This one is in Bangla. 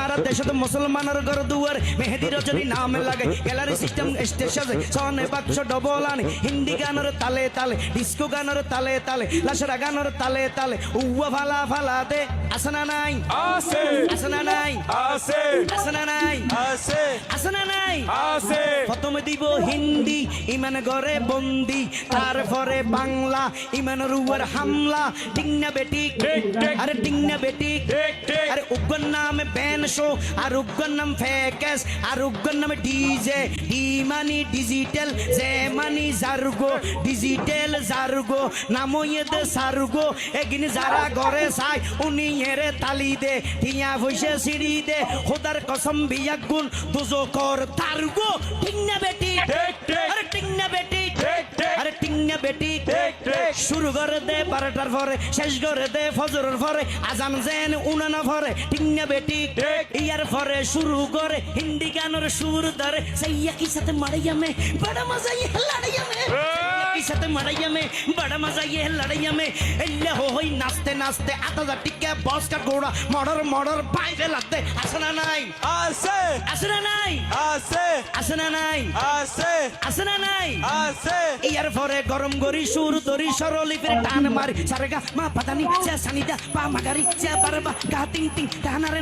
আর দেশত মুসলমানের ঘর দুয়ার মেহেদি রজনী নাম লাগে গ্যালারি সিস্টেম স্টেজ সাজে সনে বাক্স ডবল আনে হিন্দি গানের তালে তালে ডিস্কো গানের তালে তালে লাশরা গানের তালে তালে উয়া ফালা ফালা দে আসনা নাই আছে আসনা নাই আছে আসনা নাই আছে আসনা নাই আছে প্রথমে দিব হিন্দি ইমান ঘরে বন্দি তারপরে বাংলা ইমান রুয়ার হামলা টিংনা বেটি ঠিক, ঠিক। আরে টিংনা বেটি ঠিক ঠিক আরে উগ্র নাম ব্যান শো আর উগ্র নাম ফেকেস আর উগ্র নাম DJ D money digital J money জার্গো ডিজিটাল জার্গো নামো দে সার্গো এগিন যারা ঘরে চাই উনি এরে তালি দে টিয়া ভইসে সিঁড়ি দে খোদার কসম বিয়াক গুণ দুজো কর তার্গো টিংনা বেটি ঠিক, ঠিক। আরে টিংনা বেটি ঠিক, ঠিক। আরে টিংনা বেটি ঠিক, ঠিক। শুরু করে দে 12টার পরে শেষ করে দে ফজরের পরে আজান যেন উনানা পরে টিংনা বেটি ঠিক। ইয়ার পরে শুরু করে হিন্দি গানের সুর ধরে সাইয়া কি সাথে মারাইয়া মে বড় মজা ইয়ে লড়াইয়া মে কি সাথে মারাইয়া মে বড় মজা ইয়ে লড়াইয়া মে এল্লে হই নাচতে নাচতে আতা টিকে বস কা গোড়া মর্ডার মর্ডার বাইরে লাগতে আসনা নাই আছে আসনা নাই আছে আসনা নাই আছে আসনা নাই আছে ইয়ার পরে গরম গরি সুর দরি সরলিপের টান মারি সারেগা মা পাতানি সে সানিদা পা মাগারি সে বারবা গা টিং টিং টানারে